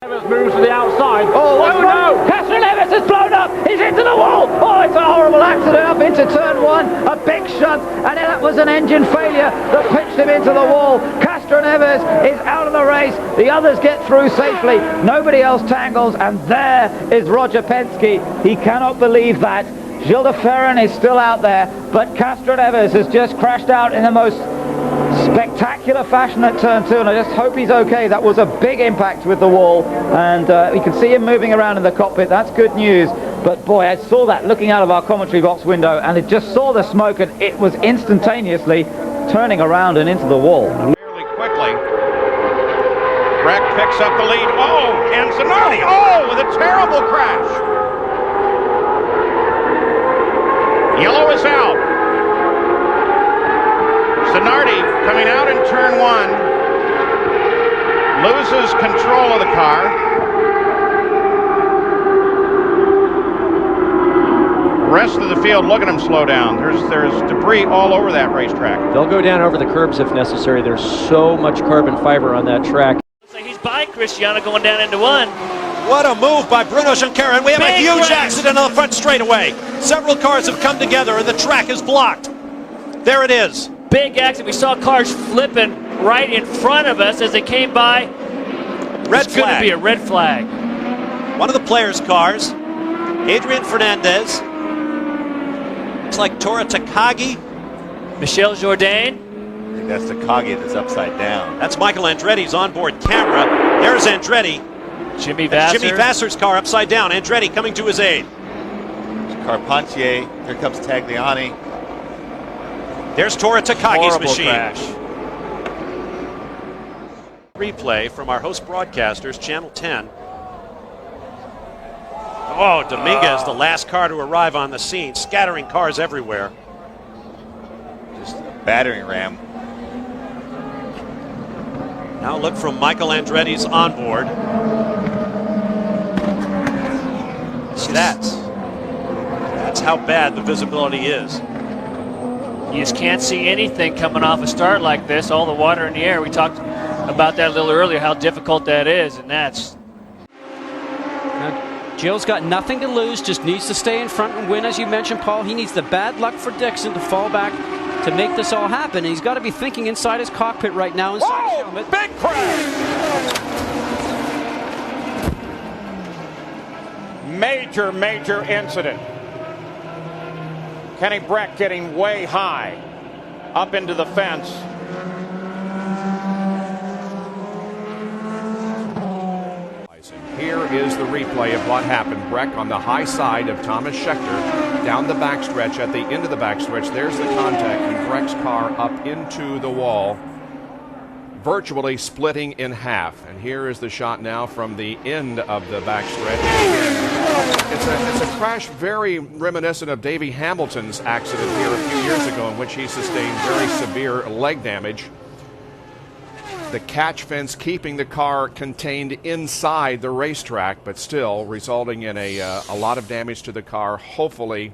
Evans moves to the outside. Oh no! Castor Evans has blown up! He's into the wall! Oh, it's a horrible accident up into turn one. A big shunt, and that was an engine failure that pitched him into the wall. Castor Evans is out of the race. The others get through safely. Nobody else tangles, and there is Roger Penske. He cannot believe that. Gilles de Ferran is still out there, but Castor Evans has just crashed out in the most spectacular fashion at turn two, and I just hope he's okay. That was a big impact with the wall, and you can see him moving around in the cockpit. That's good news. But boy, I saw that looking out of our commentary box window, and it just saw the smoke, and it was instantaneously turning around and into the wall. Fairly quickly. Breck picks up the lead. Oh, and Zanardi. Oh, with a terrible crash. Yellow is out. Zanardi coming out in turn one, loses control of the car. Rest of the field, look at him slow down. There's debris all over that racetrack. They'll go down over the curbs if necessary. There's so much carbon fiber on that track. So he's by Cristiano going down into one. What a move by Bruno Junqueira, and we have a Big huge race. accident on the front straightaway. Several cars have come together and the track is blocked. There it is. Big accident. We saw cars flipping right in front of us as they came by. Red It's going to flag. be a red flag. One of the players' cars, Adrian Fernandez. Looks like Tora Takagi. Michel Jourdain. I think that's the Takagi that's upside down. That's Michael Andretti's onboard camera. There's Andretti. Jimmy That's Vasser. Jimmy Vasser's car upside down. Andretti coming to his aid. Carpentier, here comes Tagliani. There's Tora Takagi's Horrible machine. crash. Replay from our host broadcasters, Channel 10. Oh, Dominguez, the last car to arrive on the scene, scattering cars everywhere. Just a battering ram. Now look from Michael Andretti's onboard. See that? That's how bad the visibility is. You just can't see anything coming off a start like this. All the water in the air. We talked about that a little earlier, how difficult that is, and that's... Now, Gilles got nothing to lose, just needs to stay in front and win, as you mentioned, Paul. He needs the bad luck for Dixon to fall back to make this all happen. And he's got to be thinking inside his cockpit right now. Inside his helmet. Big crash! Major incident. Kenny Breck getting way high up into the fence. Here is the replay of what happened. Breck on the high side of Thomas Scheckter down the backstretch. At the end of the backstretch, there's the contact, and Breck's car up into the wall, virtually splitting in half. And here is the shot now from the end of the backstretch. It's a crash very reminiscent of Davey Hamilton's accident here a few years ago, in which he sustained very severe leg damage. The catch fence keeping the car contained inside the racetrack, but still resulting in a lot of damage to the car. Hopefully,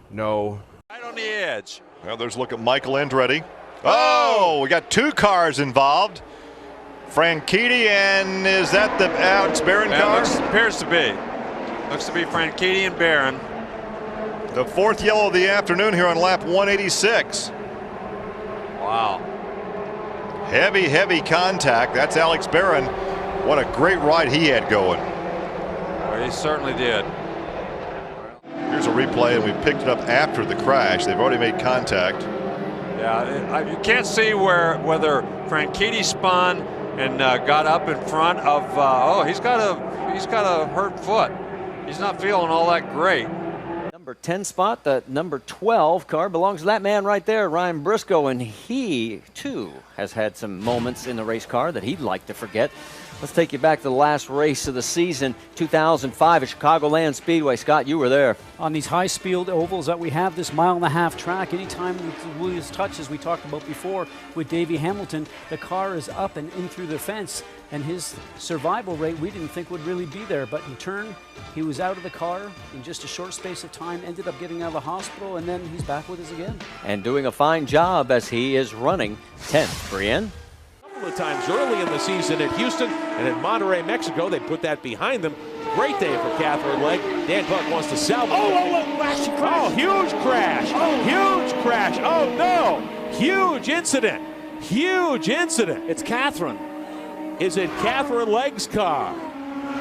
no. Right on the edge. Well, there's a look at Michael Andretti. Oh, we got two cars involved. Franchitti, and is that the it's Barron car? Appears to be. Looks to be Franchitti and Barron. The fourth yellow of the afternoon here on lap 186. Wow. Heavy contact. That's Alex Barron. What a great ride he had going. Well, he certainly did. Here's a replay, and we picked it up after the crash. They've already made contact. Yeah, you can't see whether Franchitti spun and got up in front of. Oh, he's got a hurt foot. He's not feeling all that great. Number 10 spot, the number 12 car belongs to that man right there, Ryan Briscoe, and he too has had some moments in the race car that he'd like to forget. Let's take you back to the last race of the season, 2005 at Chicagoland Speedway. Scott, you were there. On these high-speed ovals that we have, this mile-and-a-half track, anytime we lose touch, as we talked about before with Davey Hamilton, the car is up and in through the fence, and his survival rate we didn't think would really be there. But in turn, he was out of the car in just a short space of time, ended up getting out of the hospital, and then he's back with us again. And doing a fine job as he is running 10th. Brienne? Couple of times early in the season at Houston, And in Monterrey, Mexico, they put that behind them. Great day for Catherine Legge. Dan Clark wants to salvage. Oh, huge crash. Huge crash. Oh, no. Huge incident. Huge incident. It's Catherine. Is it Catherine Legge's car?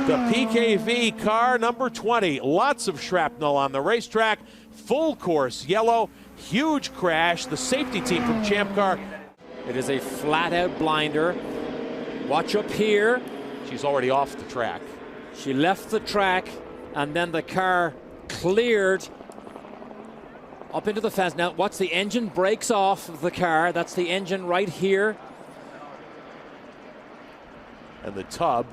The PKV car number 20. Lots of shrapnel on the racetrack. Full course yellow. Huge crash. The safety team from Champ Car. It is a flat-out blinder. Watch up here. She's already off the track. She left the track, and then the car cleared up into the fence. Now, watch, the engine breaks off of the car. That's the engine right here. And the tub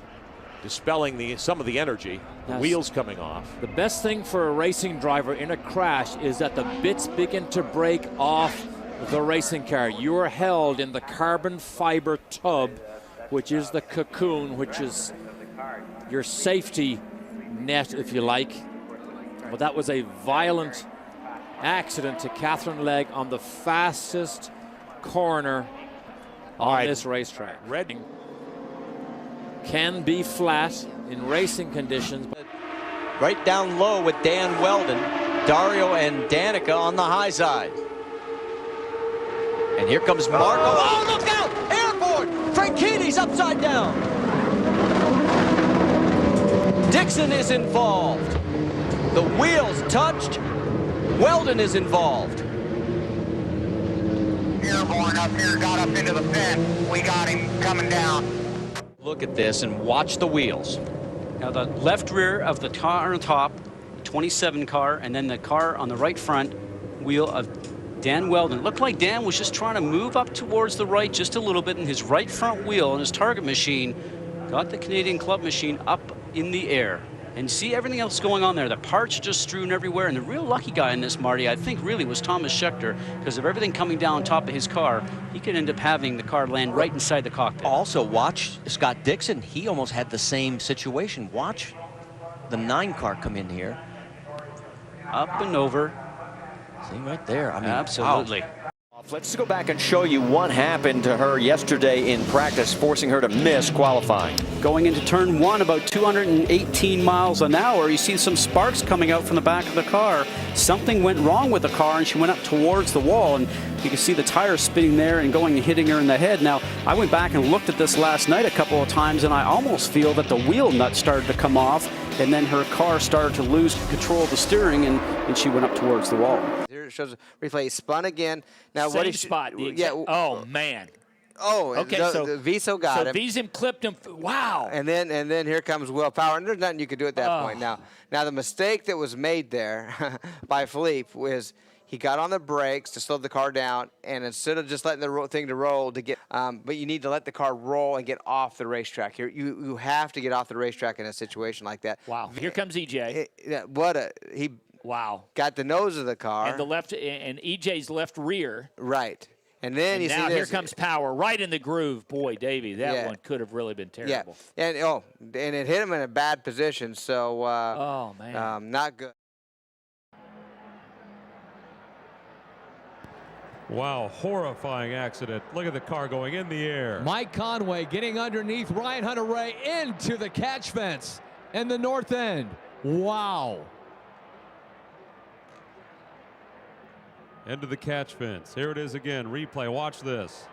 dispelling some of the energy. The wheels coming off. The best thing for a racing driver in a crash is that the bits begin to break off the racing car. You're held in the carbon fiber tub, which is the cocoon, which is your safety net, if you like. But that was a violent accident to Catherine Legge on the fastest corner on this racetrack. Redding can be flat in racing conditions. Right down low with Dan Weldon, Dario and Danica on the high side. And here comes Marco. Oh, look out! Airborne! Franchitti's upside down. Dixon is involved. The wheels touched. Weldon is involved. Airborne up here got up into the fence. We got him coming down. Look at this and watch the wheels. Now the left rear of the car on top, 27 car, and then the car on the right front wheel of Dan Weldon. Looked like Dan was just trying to move up towards the right just a little bit, and his right front wheel on his target machine got the Canadian Club machine up in the air. And see everything else going on there. The parts just strewn everywhere. And the real lucky guy in this, Marty, I think really was Thomas Scheckter, because of everything coming down top of his car, he could end up having the car land right inside the cockpit. Also, watch Scott Dixon. He almost had the same situation. Watch the 9 car come in here. Up and over. See right there. I mean, absolutely. Wow. Let's go back and show you what happened to her yesterday in practice, forcing her to miss qualifying. Going into turn 1, about 218 miles an hour, you see some sparks coming out from the back of the car. Something went wrong with the car, and she went up towards the wall, and you can see the tires spinning there and going and hitting her in the head. Now, I went back and looked at this last night a couple of times, and I almost feel that the wheel nut started to come off, and then her car started to lose control of the steering, and she went up towards the wall. Here it shows a replay. Spun again. Now Same what is spot? Yeah. Oh man. Oh, okay. The Viso got him. Visum clipped him. Wow. And then here comes Will Power, and there's nothing you could do at that point. Now the mistake that was made there by Philippe was he got on the brakes to slow the car down, and instead of just letting the thing to roll to get, but you need to let the car roll and get off the racetrack. You have to get off the racetrack in a situation like that. Wow. Here comes EJ. Wow. Got the nose of the car. And the left, and EJ's left rear. Right. And then you see this. Here comes Power right in the groove. Boy, Davey, that one could have really been terrible. Yeah. And it hit him in a bad position. So. Oh man. Not good. Wow, horrifying accident. Look at the car going in the air. Mike Conway getting underneath Ryan Hunter-Reay into the catch fence and the north end. Wow. Into the catch fence. Here it is again. Replay. Watch this.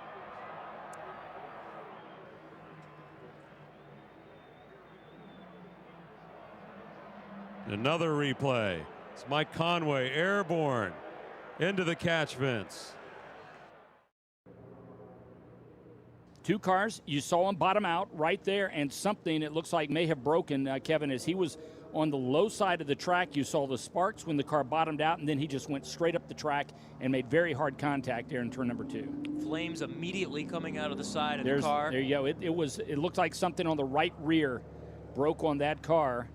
Another replay. It's Mike Conway airborne into the catch fence. 2 cars, you saw him bottom out right there, and something it looks like may have broken, Kevin, as he was on the low side of the track. You saw the sparks when the car bottomed out, and then he just went straight up the track and made very hard contact there in turn number 2. Flames immediately coming out of the side of the car. There you go. It looked like something on the right rear broke on that car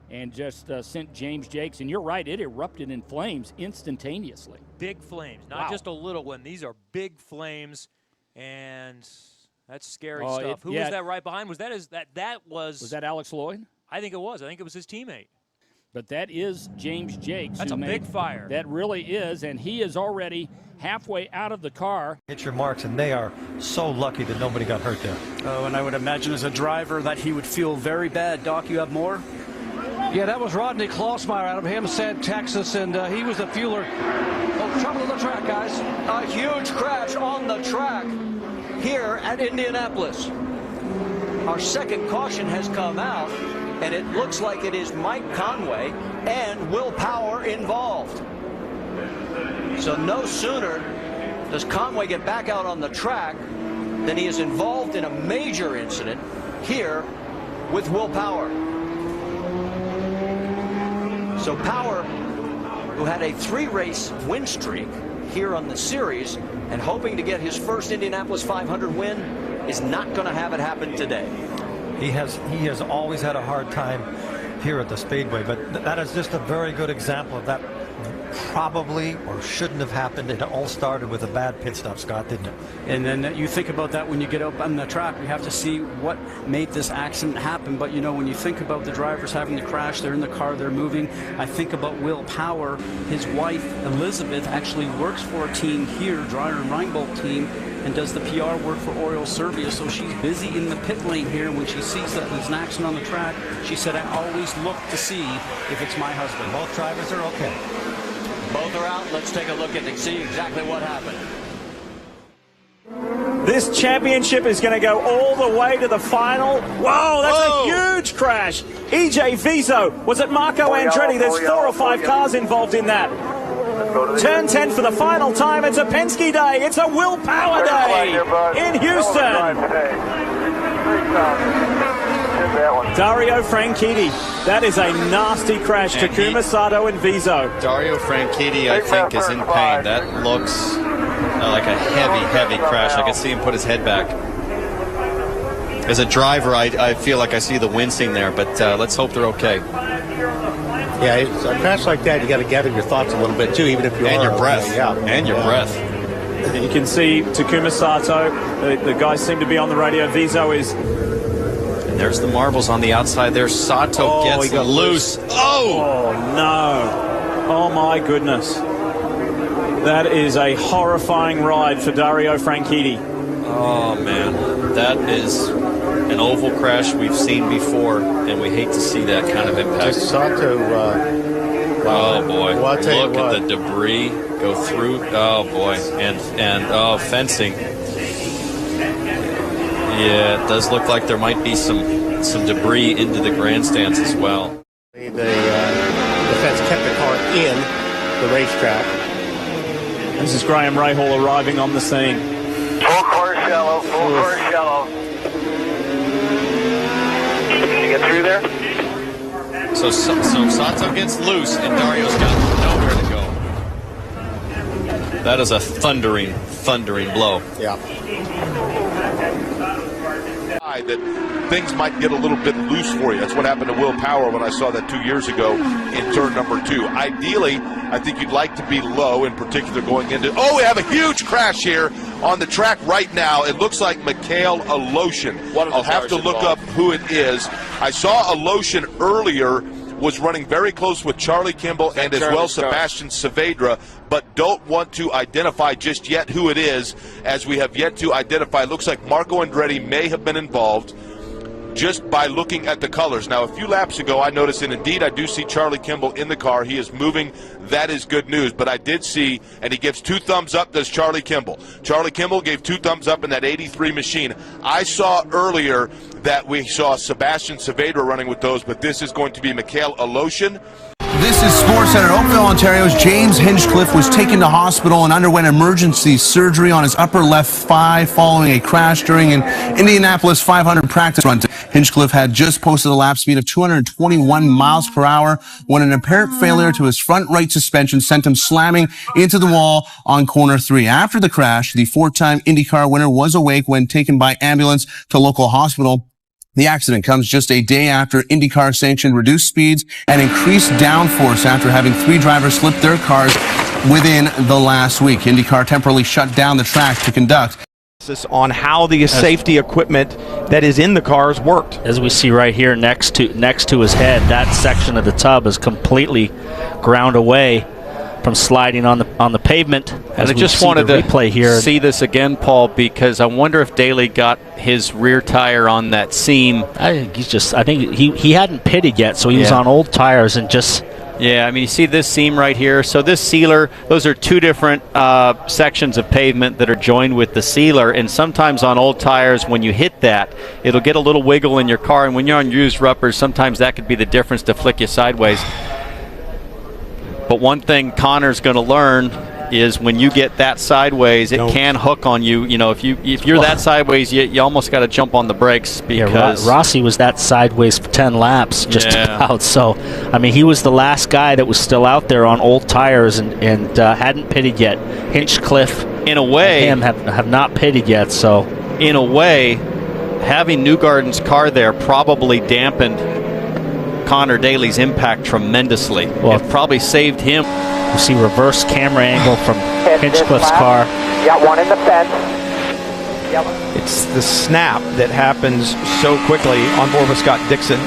and just sent James Jakes. And you're right, it erupted in flames instantaneously. Big flames, not just a little one. These are big flames, and that's scary stuff. Who was that right behind? Was that Was that Alex Lloyd? I think it was. I think it was his teammate. But that is James Jakes. That's a big fire. That really is, and he is already halfway out of the car. Hit your marks, and they are so lucky that nobody got hurt there. Oh, and I would imagine as a driver that he would feel very bad. Doc, you have more? Yeah, that was Rodney Klossmeyer out of Hempstead, Texas, and he was the fueler. Oh, trouble on the track, guys. A huge crash on the track here at Indianapolis. Our second caution has come out, and it looks like it is Mike Conway and Will Power involved. So no sooner does Conway get back out on the track than he is involved in a major incident here with Will Power. So Power, who had a 3-race win streak here on the series and hoping to get his first Indianapolis 500 win, is not going to have it happen today. He has always had a hard time here at the Speedway, but that is just a very good example of that. Probably or shouldn't have happened. It all started with a bad pit stop, Scott, didn't it? And then you think about that when you get up on the track. We have to see what made this accident happen. But, you know, when you think about the drivers having the crash, they're in the car, they're moving. I think about Will Power. His wife, Elizabeth, actually works for a team here, Dreyer and Reinbold team, and does the PR work for Oriole Serbia. So she's busy in the pit lane here. And when she sees that there's an accident on the track, she said, I always look to see if it's my husband. Both drivers are okay. Both are out. Let's take a look and see exactly what happened. This championship is going to go all the way to the final. Whoa, that's a huge crash. EJ Viso. Was it Marco Andretti? There's 4 or 5 cars involved in that. Turn 10 for the final time. It's a Penske day. It's a Will Power day in Houston. Dario Franchitti. That is a nasty crash. Takuma Sato and Viso. Dario Franchitti, I think, is in pain. That looks like a heavy crash. I can see him put his head back. As a driver, I feel like I see the wincing there, but let's hope they're okay. Yeah, it's a crash like that, you got to gather your thoughts a little bit too, even if you and your breath. And your breath. And you can see Takuma Sato. The guys seem to be on the radio. Viso is. And there's the marbles on the outside there. Sato gets loose. Oh no! Oh my goodness! That is a horrifying ride for Dario Franchitti. Oh man, that is an oval crash we've seen before, and we hate to see that kind of impact. Sato, oh boy, look at the debris go through. Oh boy, and fencing. Yeah, it does look like there might be some debris into the grandstands as well. The fence kept the car in the racetrack. This is Graham Rahal arriving on the scene. Full course yellow, full course yellow. Can you get through there? So Sato gets loose, and Dario's got nowhere to go. That is a thundering blow. Yeah. That things might get a little bit loose for you. That's what happened to Will Power when I saw that 2 years ago in turn number 2. Ideally, I think you'd like to be low, in particular going into... Oh, we have a huge crash here on the track right now. It looks like Mikhail Aloshin. I'll have to look up who it is. I saw Aloshin earlier was running very close with Charlie Kimball and as well Sebastian Saavedra, but don't want to identify just yet who it is, as we have yet to identify. It looks like Marco Andretti may have been involved just by looking at the colors. Now, a few laps ago, I noticed, and indeed I do see Charlie Kimball in the car. He is moving. That is good news. But I did see, and he gives 2 thumbs up, does Charlie Kimball. Charlie Kimball gave 2 thumbs up in that 83 machine. I saw earlier that we saw Sebastian Saavedra running with those, but this is going to be Mikhail Aloshin. This is Sports Center. Oakville, Ontario's James Hinchcliffe was taken to hospital and underwent emergency surgery on his upper left thigh following a crash during an Indianapolis 500 practice run. Hinchcliffe had just posted a lap speed of 221 miles per hour when an apparent failure to his front right suspension sent him slamming into the wall on corner 3. After the crash, the 4-time IndyCar winner was awake when taken by ambulance to local hospital. The accident comes just a day after IndyCar sanctioned reduced speeds and increased downforce after having 3 drivers slip their cars within the last week. IndyCar temporarily shut down the track to conduct on how the safety equipment that is in the cars worked. As we see right here next to his head, that section of the tub is completely ground away. from sliding on the pavement. And I just wanted to replay here. See this again, Paul, because I wonder if Daly got his rear tire on that seam. I think he hadn't pitted yet, so he was on old tires and just. Yeah, I mean, you see this seam right here. So this sealer, those are two different sections of pavement that are joined with the sealer. And sometimes on old tires, when you hit that, it'll get a little wiggle in your car. And when you're on used rubbers, sometimes that could be the difference to flick you sideways. But one thing Connor's going to learn is when you get that sideways, it can hook on you. You know, if you're that sideways, you almost got to jump on the brakes because Rossi was that sideways for 10 laps just about. So, I mean, he was the last guy that was still out there on old tires and hadn't pitted yet. Hinchcliffe, in a way, and him have not pitted yet. So, in a way, having Newgarden's car there probably dampened Connor Daly's impact tremendously. Well, it probably saved him. You see reverse camera angle from Hinchcliffe's car. Got one in the fence. It's the snap that happens so quickly on board with Scott Dixon.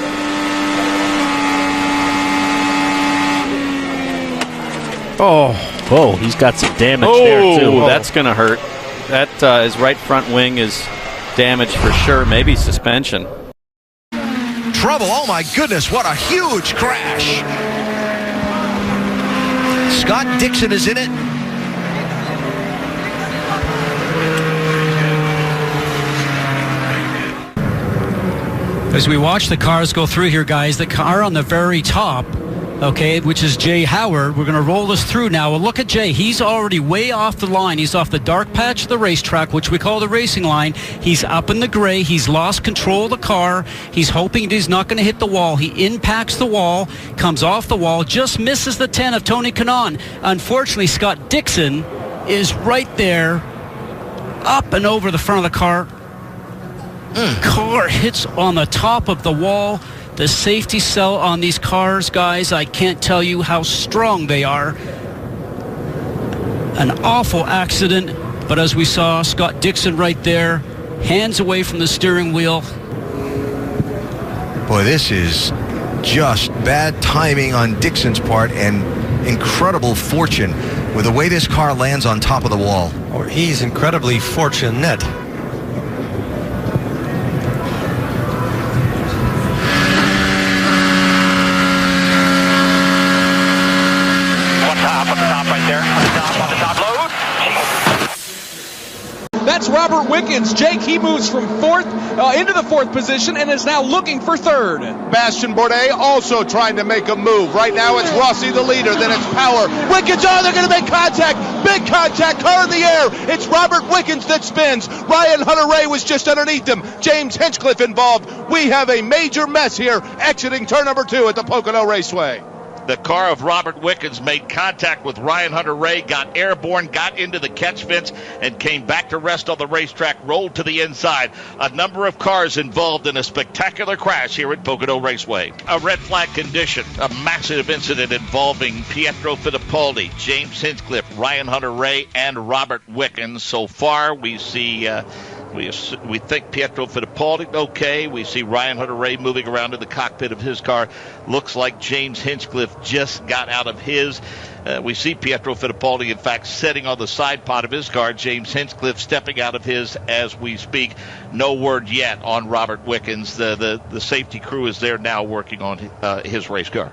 Oh, he's got some damage there too. Oh, that's going to hurt. That his right front wing is damaged for sure. Maybe suspension. Trouble. Oh my goodness, what a huge crash. Scott Dixon is in it. As we watch the cars go through here, guys, the car on the very top, okay, which is Jay Howard. We're going to roll this through now. Well, look at Jay. He's already way off the line. He's off the dark patch of the racetrack, which we call the racing line. He's up in the gray. He's lost control of the car. He's hoping he's not going to hit the wall. He impacts the wall, comes off the wall, just misses the 10 of Tony Kanaan. Unfortunately, Scott Dixon is right there, up and over the front of the car. Car hits on the top of the wall. The safety cell on these cars, guys, I can't tell you how strong they are. An awful accident, but as we saw, Scott Dixon right there, hands away from the steering wheel. Boy, this is just bad timing on Dixon's part and incredible fortune with the way this car lands on top of the wall. Or he's incredibly fortunate. That's Robert Wickens. Jake, he moves from fourth into the fourth position and is now looking for third. Bastien Bourdais also trying to make a move. Right now it's Rossi the leader, then it's Power. Wickens, they're going to make contact. Big contact, car in the air. It's Robert Wickens that spins. Ryan Hunter-Reay was just underneath him. James Hinchcliffe involved. We have a major mess here exiting turn number 2 at the Pocono Raceway. The car of Robert Wickens made contact with Ryan Hunter-Reay, got airborne, got into the catch fence, and came back to rest on the racetrack, rolled to the inside. A number of cars involved in a spectacular crash here at Pocono Raceway. A red flag condition, a massive incident involving Pietro Fittipaldi, James Hinchcliffe, Ryan Hunter-Reay, and Robert Wickens. So far, we see... We think Pietro Fittipaldi okay. We see Ryan Hunter-Reay moving around in the cockpit of his car. Looks like James Hinchcliffe just got out of his. We see Pietro Fittipaldi, in fact, sitting on the side pod of his car. James Hinchcliffe stepping out of his as we speak. No word yet on Robert Wickens. The safety crew is there now working on his race car.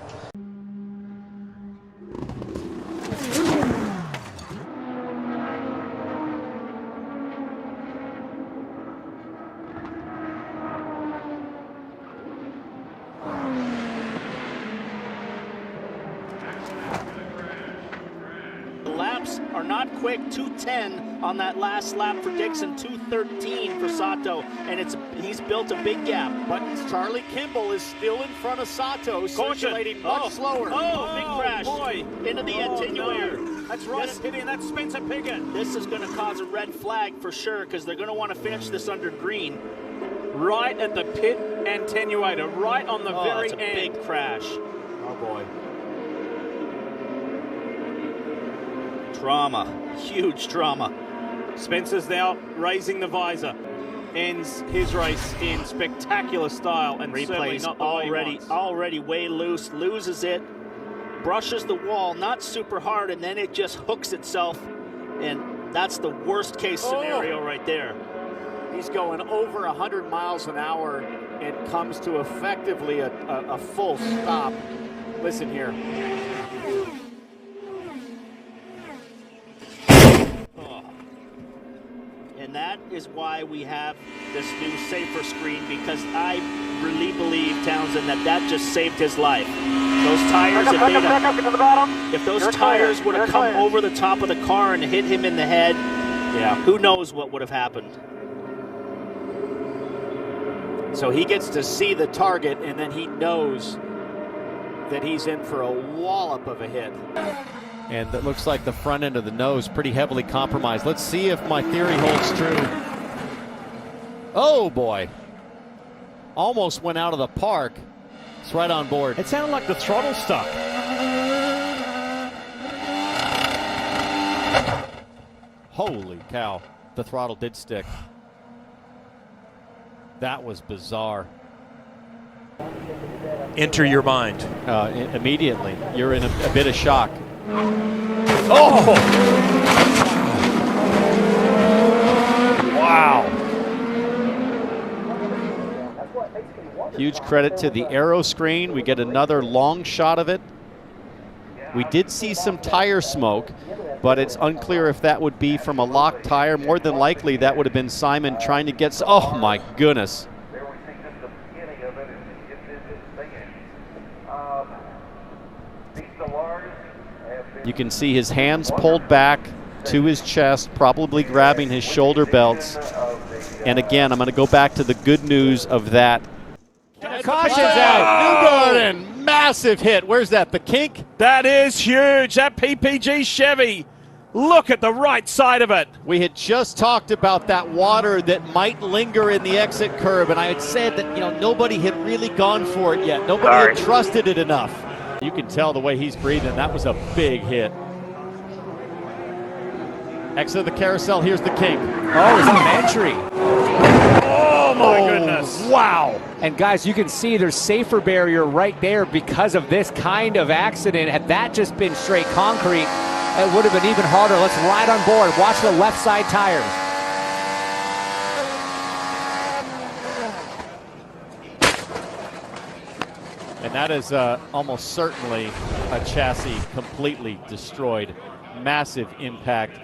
Are not quick. 2:10 on that last lap for Dixon, 2:13 for Sato, and he's built a big gap. But Charlie Kimball is still in front of Sato, circulating much slower. Big crash into the attenuator. That's right, and that's Spencer Piggott. This is going to cause a red flag for sure because they're going to want to finish this under green. Right at the pit attenuator, right on the very end. That's a big crash. Oh boy. Drama, huge drama. Spencer's now raising the visor. Ends his race in spectacular style and certainly replays not the way he wants. already way loose, loses it. brushes the wall, not super hard, and then it just hooks itself, and that's the worst case scenario right there. He's going over 100 miles an hour and comes to effectively a full stop. Listen here. And that is why we have this new safer screen, because I really believe, Townsend, that just saved his life. Those tires, if those tires would have come over the top of the car and hit him in the head, yeah, who knows what would have happened. So he gets to see the target, and then he knows that he's in for a wallop of a hit. And that looks like the front end of the nose pretty heavily compromised. Let's see if my theory holds true. Oh boy. Almost went out of the park. It's right on board. It sounded like the throttle stuck. Holy cow. The throttle did stick. That was bizarre. Enter your mind. Immediately. You're in a bit of shock. Oh! Wow. Huge credit to the aero screen. We get another long shot of it. We did see some tire smoke, but it's unclear if that would be from a locked tire. More than likely, that would have been Simon trying to get... Oh, my goodness. You can see his hands pulled back to his chest, probably grabbing his shoulder belts. And again, I'm going to go back to the good news of that. Caution's out. Newgarden, massive hit. Where's that, the kink? That is huge. That PPG Chevy. Look at the right side of it. We had just talked about that water that might linger in the exit curb, and I had said that, nobody had really gone for it yet. Nobody had trusted it enough. You can tell the way he's breathing. That was a big hit. Exit of the carousel. Here's the kink. Oh, it's an entry. Oh, my goodness. Wow. And, guys, you can see there's safer barrier right there because of this kind of accident. Had that just been straight concrete, it would have been even harder. Let's ride on board. Watch the left side tires. And that is almost certainly a chassis completely destroyed. Massive impact.